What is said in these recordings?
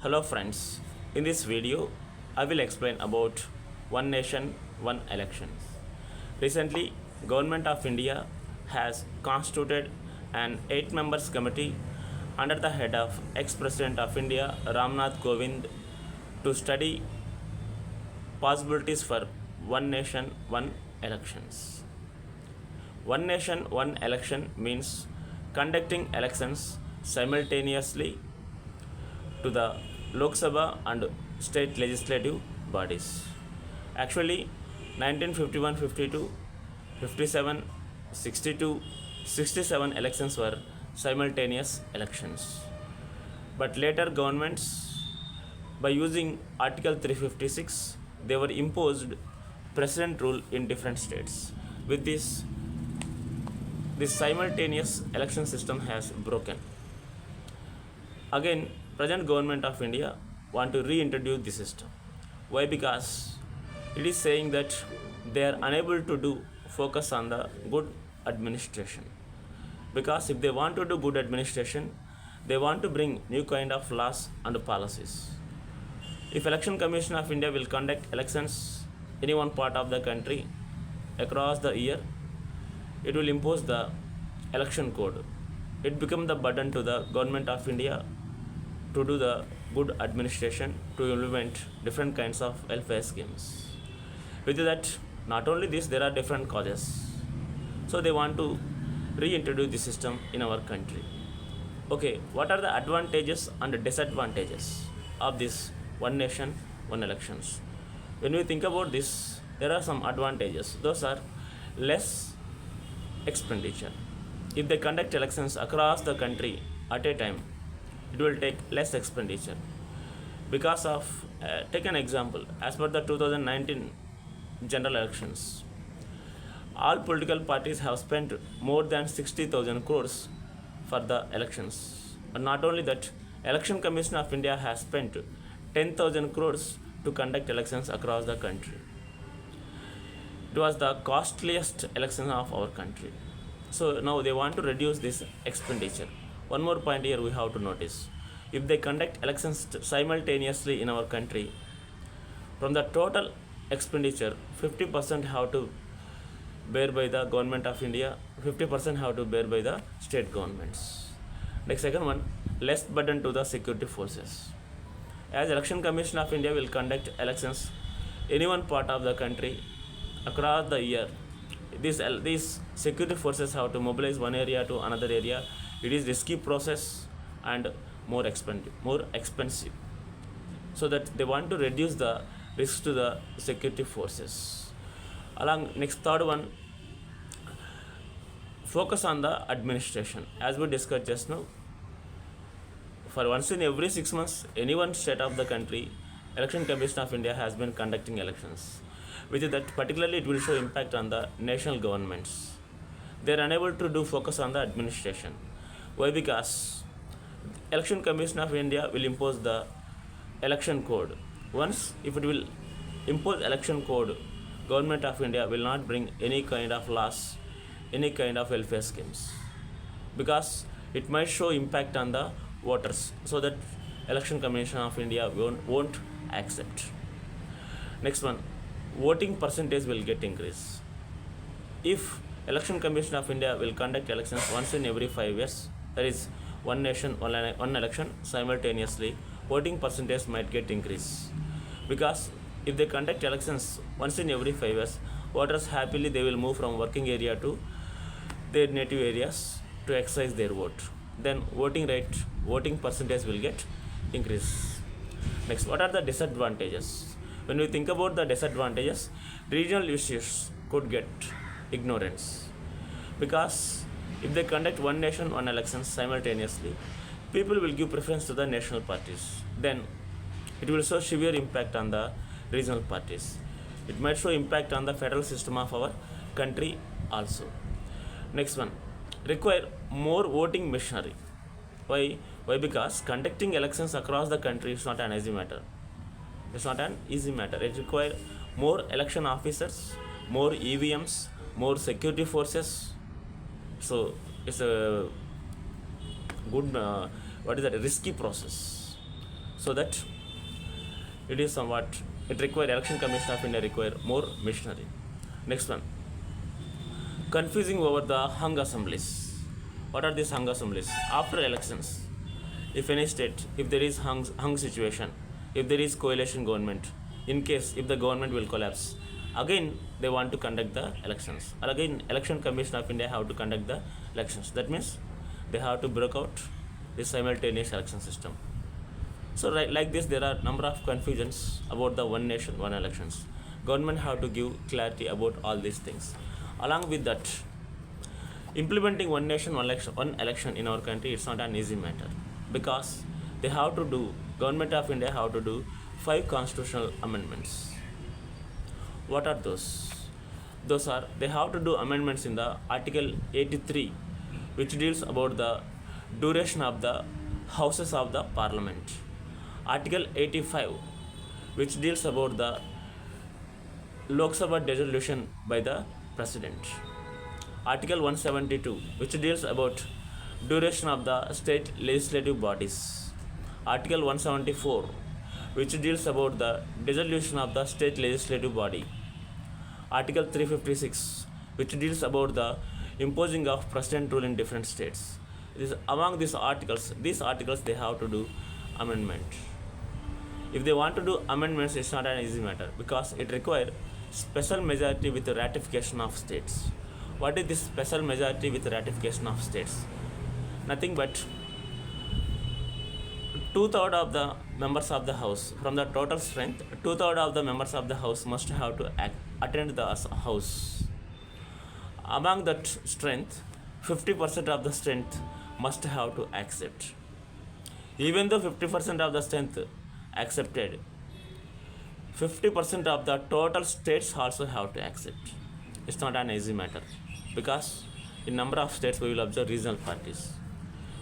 Hello friends, in this video I will explain about one nation one elections. Recently, Government of India has constituted an 8 members committee under the head of ex-President of India Ramnath Kovind to study possibilities for one nation one elections. One nation one election means conducting elections simultaneously to the Lok Sabha and state legislative bodies. Actually, 1951, 52, 57, 62, 67 elections were simultaneous elections. But later governments, by using Article 356, they were imposed president rule in different states. With this simultaneous election system has broken. Again, present government of India want to reintroduce the system. Why? Because it is saying that they are unable to do focus on the good administration. Because if they want to do good administration, they want to bring new kind of laws and policies. If Election Commission of India will conduct elections in one part of the country across the year, it will impose the election code. It becomes the burden to the government of India to do the good administration, to implement different kinds of welfare schemes. With that, not only this, there are different causes. So they want to reintroduce the system in our country. Okay, what are the advantages and disadvantages of this one nation, one elections? When we think about this, there are some advantages. Those are less expenditure. If they conduct elections across the country at a time, it will take less expenditure. Because of, take an example, as per the 2019 general elections, all political parties have spent more than 60,000 crores for the elections. And not only that, Election Commission of India has spent 10,000 crores to conduct elections across the country. It was the costliest election of our country. So now they want to reduce this expenditure. One more point here we have to notice. If they conduct elections simultaneously in our country, from the total expenditure, 50% have to bear by the government of India, 50% have to bear by the state governments. Next, second one, less burden to the security forces. As Election Commission of India will conduct elections in one part of the country across the year, these security forces have to mobilize one area to another area. It is risky process and more expensive. So that they want to reduce the risk to the security forces. Along next third one, focus on the administration. As we discussed just now, for once in every 6 months, any one state of the country, Election Commission of India has been conducting elections. With that, particularly it will show impact on the national governments. They are unable to do focus on the administration. Why? Because Election Commission of India will impose the election code. Once if it will impose election code, Government of India will not bring any kind of laws, any kind of welfare schemes, because it might show impact on the voters, so that Election Commission of India won't accept. Next one, voting percentage will get increased. If Election Commission of India will conduct elections once in every 5 years, that is one nation, one election simultaneously, voting percentage might get increased. Because if they conduct elections once in every 5 years, voters happily they will move from working area to their native areas to exercise their vote. Then voting percentage will get increased. Next, what are the disadvantages? When we think about the disadvantages, regional issues could get ignorance. Because if they conduct one nation, one elections simultaneously, people will give preference to the national parties. Then it will show severe impact on the regional parties. It might show impact on the federal system of our country also. Next one, require more voting machinery. Why? Because conducting elections across the country is not an easy matter. It's not an easy matter. It requires more election officers, more EVMs, more security forces. So it's a good, risky process. so that it is somewhat it require election commission of India require more machinery. Next one, confusing over the hung assemblies. What are these hung assemblies? After elections, if any state, if there is hung situation, if there is coalition government, in case if the government will collapse, again they want to conduct the elections. Or again, election commission of India have to conduct the elections. That means they have to break out the simultaneous election system. So right, like this, there are number of confusions about the one nation, one elections. Government have to give clarity about all these things. Along with that, implementing one nation, one election in our country, it's not an easy matter because they have to do. Government of India have to do 5 constitutional amendments. What are those? Those are they have to do amendments in the Article 83, which deals about the duration of the houses of the Parliament. Article 85, which deals about the Lok Sabha dissolution by the President. Article 172, which deals about duration of the state legislative bodies. Article 174, which deals about the dissolution of the state legislative body. Article 356, which deals about the imposing of president rule in different states. Among these articles they have to do amendment. If they want to do amendments, it's not an easy matter because it requires special majority with ratification of states. What is this special majority with ratification of states? Nothing but 2/3 of the members of the house, from the total strength, 2/3 of the members of the house must have to attend the house. Among that strength, 50% of the strength must have to accept. Even though 50% of the strength accepted, 50% of the total states also have to accept. It's not an easy matter because in number of states we will observe regional parties.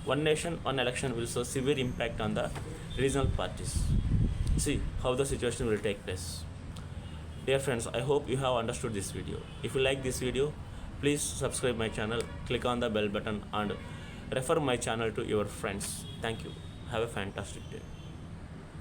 One nation, one election will show severe impact on the regional parties. See how the situation will take place. Dear friends, I hope you have understood this video. If you like this video, please subscribe my channel, click on the bell button and refer my channel to your friends. Thank you. Have a fantastic day.